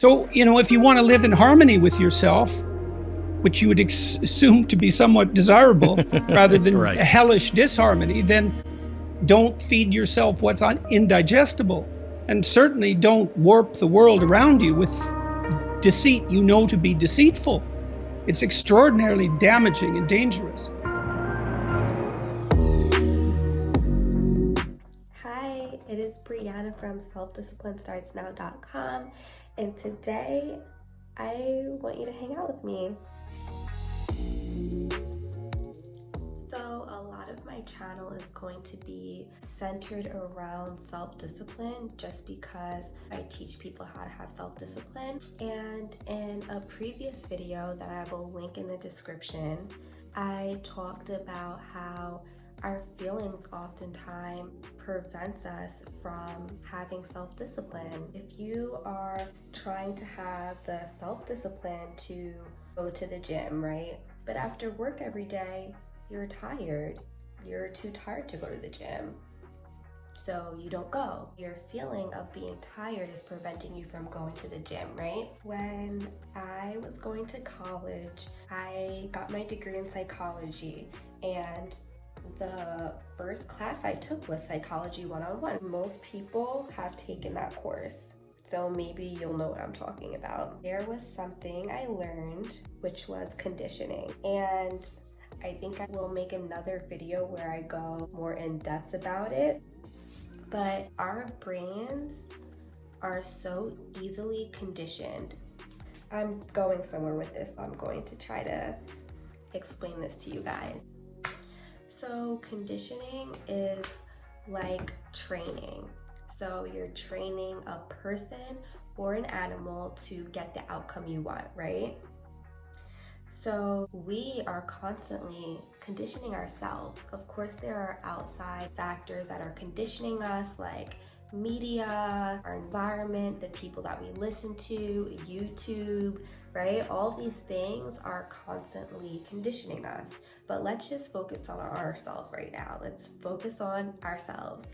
So, if you want to live in harmony with yourself, which you would assume to be somewhat desirable rather than Right. hellish disharmony, then don't feed yourself what's indigestible. And certainly don't warp the world around you with deceit you know to be deceitful. It's extraordinarily damaging and dangerous. Hi, it is Brianna from selfdisciplinestartsnow.com, and today I want you to hang out with me. So a lot of my channel is going to be centered around self-discipline just because I teach people how to have self-discipline. And in a previous video that I will link in the description, I talked about how our feelings oftentimes prevents us from having self-discipline. If you are trying to have the self-discipline to go to the gym, right? But after work every day, you're tired. You're too tired to go to the gym. So you don't go. Your feeling of being tired is preventing you from going to the gym, right? When I was going to college, I got my degree in psychology, and the first class I took was Psychology 101. Most people have taken that course, so maybe you'll know what I'm talking about. There was something I learned, which was conditioning, and I think I will make another video where I go more in depth about it. But our brains are so easily conditioned. I'm going somewhere with this, so I'm going to try to explain this to you guys. So conditioning is like training. So you're training a person or an animal to get the outcome you want, right? So we are constantly conditioning ourselves. Of course, there are outside factors that are conditioning us, like media, our environment, the people that we listen to, YouTube, right? All these things are constantly conditioning us. But let's just focus on ourselves right now. Let's focus on ourselves.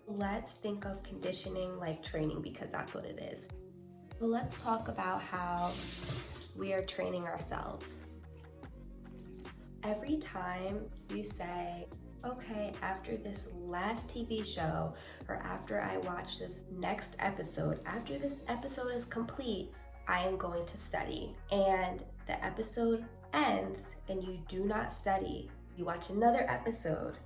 Let's think of conditioning like training, because that's what it is. So let's talk about how we are training ourselves. Every time you say, okay, after this last TV show, or after I watch this next episode, after this episode is complete, I am going to study. And the episode ends and you do not study. You watch another episode.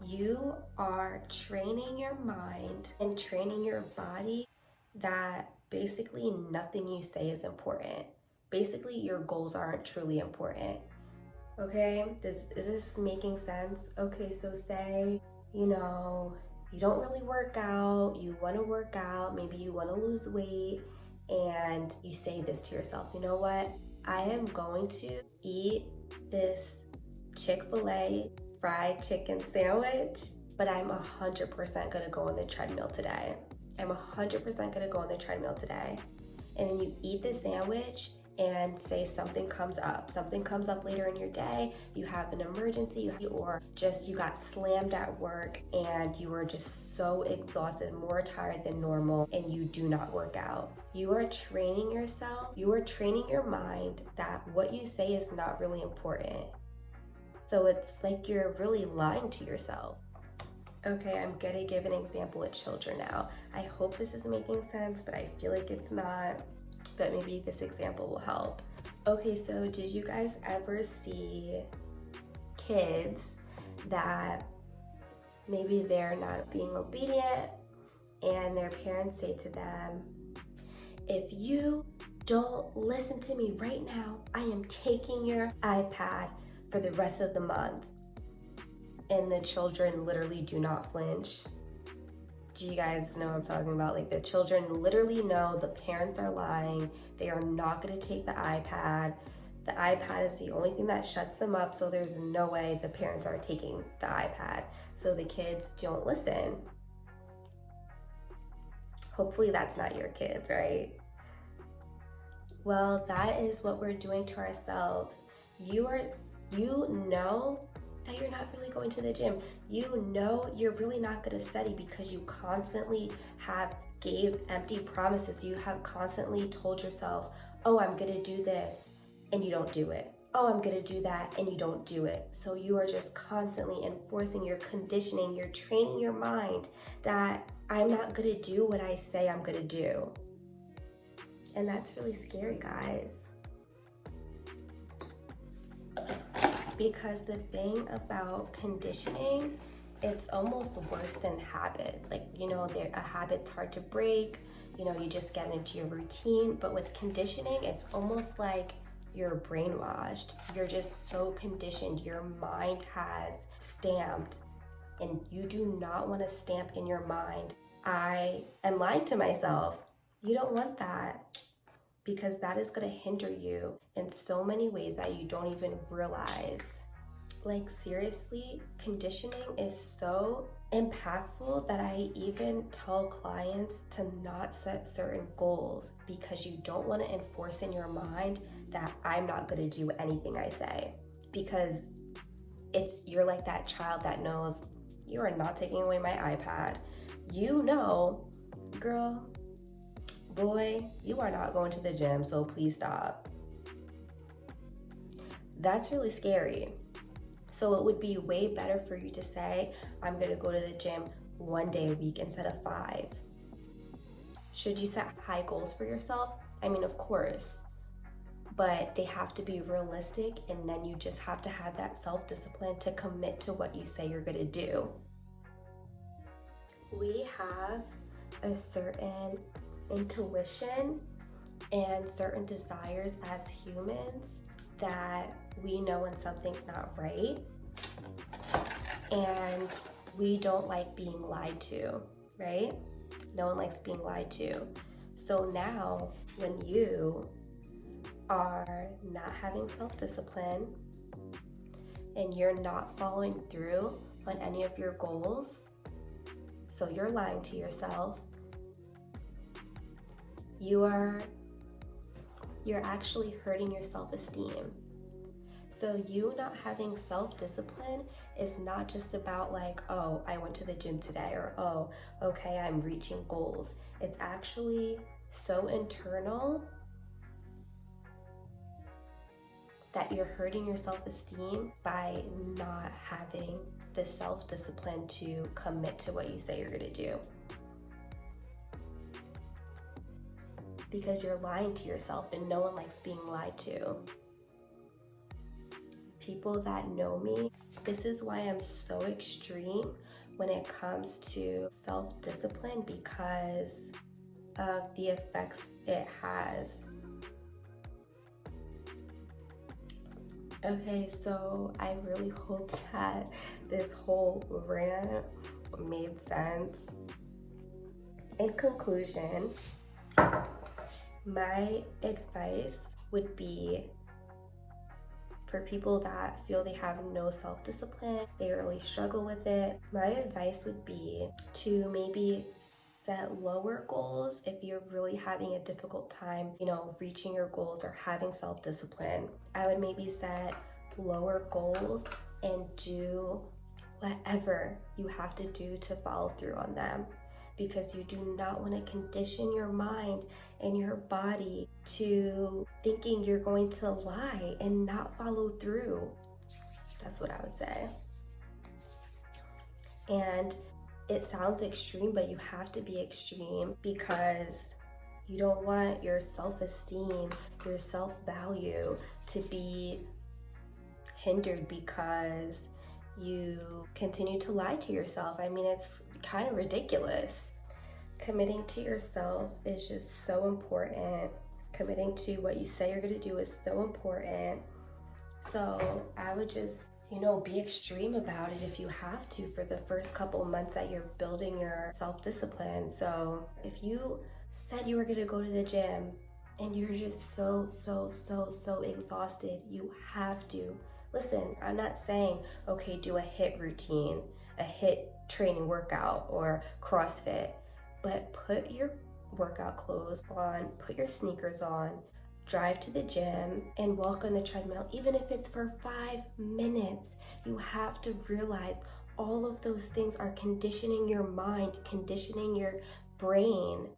You are training your mind and training your body that basically nothing you say is important. Basically, your goals aren't truly important. Okay, is this making sense? Okay, so say, you don't really work out, you want to work out, maybe you want to lose weight, and you say this to yourself, you know what? I am going to eat this Chick-fil-A fried chicken sandwich, but I'm 100% gonna go on the treadmill today. I'm 100% gonna go on the treadmill today. And then you eat the sandwich and say something comes up later in your day, you have an emergency, or just you got slammed at work and you were just so exhausted, more tired than normal, and you do not work out. You are training yourself, you are training your mind that what you say is not really important. So it's like you're really lying to yourself. Okay, I'm gonna give an example with children now. I hope this is making sense, but I feel like it's not. But maybe this example will help. Okay, so did you guys ever see kids that maybe they're not being obedient and their parents say to them, if you don't listen to me right now, I am taking your iPad for the rest of the month. And the children literally do not flinch. Do you guys know what I'm talking about? Like, the children literally know the parents are lying. They are not gonna take the iPad. The iPad is the only thing that shuts them up, so there's no way the parents are taking the iPad. So the kids don't listen. Hopefully that's not your kids, right? Well, that is what we're doing to ourselves. You know that you're not really going to the gym. You know you're really not gonna study because you constantly have gave empty promises. You have constantly told yourself, oh, I'm gonna do this, and you don't do it. Oh, I'm gonna do that, and you don't do it. So you are just constantly enforcing, you're conditioning, you're training your mind that I'm not gonna do what I say I'm gonna do. And that's really scary, guys. Because the thing about conditioning, it's almost worse than habits. Like, a habit's hard to break, you just get into your routine. But with conditioning, it's almost like you're brainwashed. You're just so conditioned. Your mind has stamped, and you do not want to stamp in your mind, I am lying to myself. You don't want that, because that is going to hinder you in so many ways that you don't even realize. Like, seriously, conditioning is so impactful that I even tell clients to not set certain goals, because you don't want to enforce in your mind that I'm not going to do anything I say, because you're like that child that knows, you are not taking away my iPad. Girl, boy, you are not going to the gym, so please stop. That's really scary. So it would be way better for you to say, I'm gonna go to the gym 1 day a week instead of 5. Should you set high goals for yourself? I mean, of course, but they have to be realistic, and then you just have to have that self-discipline to commit to what you say you're gonna do. We have a certain intuition and certain desires as humans that we know when something's not right, and we don't like being lied to, right? No one likes being lied to. So now when you are not having self-discipline and you're not following through on any of your goals, so you're lying to yourself, you're actually hurting your self-esteem. So you not having self-discipline is not just about like, oh, I went to the gym today, or oh, okay, I'm reaching goals. It's actually so internal that you're hurting your self-esteem by not having the self-discipline to commit to what you say you're gonna do. Because you're lying to yourself, and no one likes being lied to. People that know me, this is why I'm so extreme when it comes to self-discipline, because of the effects it has. Okay, so I really hope that this whole rant made sense. In conclusion, my advice would be for people that feel they have no self-discipline, they really struggle with it. My advice would be to maybe set lower goals if you're really having a difficult time, reaching your goals or having self-discipline. I would maybe set lower goals and do whatever you have to do to follow through on them, because you do not want to condition your mind and your body to thinking you're going to lie and not follow through. That's what I would say. And it sounds extreme, but you have to be extreme, because you don't want your self-esteem, your self-value to be hindered because you continue to lie to yourself. I mean, it's kind of ridiculous. Committing to yourself is just so important. Committing to what you say you're gonna do is so important. So I would just, be extreme about it if you have to for the first couple months that you're building your self-discipline. So if you said you were gonna go to the gym and you're just so exhausted, you have to. Listen, I'm not saying, okay, do a HIIT routine, a HIIT training workout or CrossFit, but put your workout clothes on, put your sneakers on, drive to the gym and walk on the treadmill, even if it's for 5 minutes. You have to realize all of those things are conditioning your mind, conditioning your brain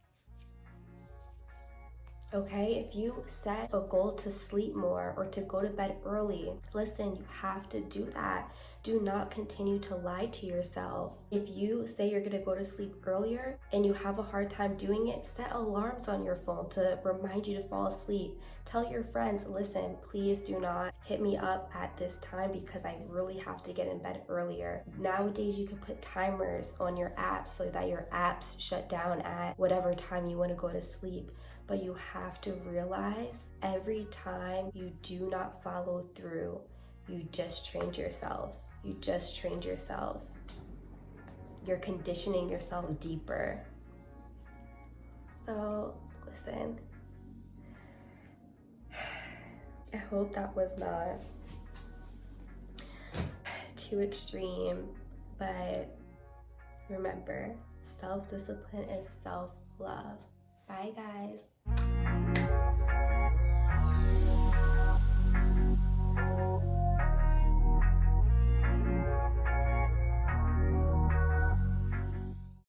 Okay, if you set a goal to sleep more or to go to bed early, listen, you have to do that. Do not continue to lie to yourself. If you say you're gonna go to sleep earlier and you have a hard time doing it, set alarms on your phone to remind you to fall asleep. Tell your friends, listen, please do not hit me up at this time because I really have to get in bed earlier. Nowadays, you can put timers on your apps so that your apps shut down at whatever time you wanna go to sleep. But you have to realize every time you do not follow through, you just trained yourself. You just trained yourself. You're conditioning yourself deeper. So, listen. I hope that was not too extreme, but remember, self-discipline is self-love. Bye, guys.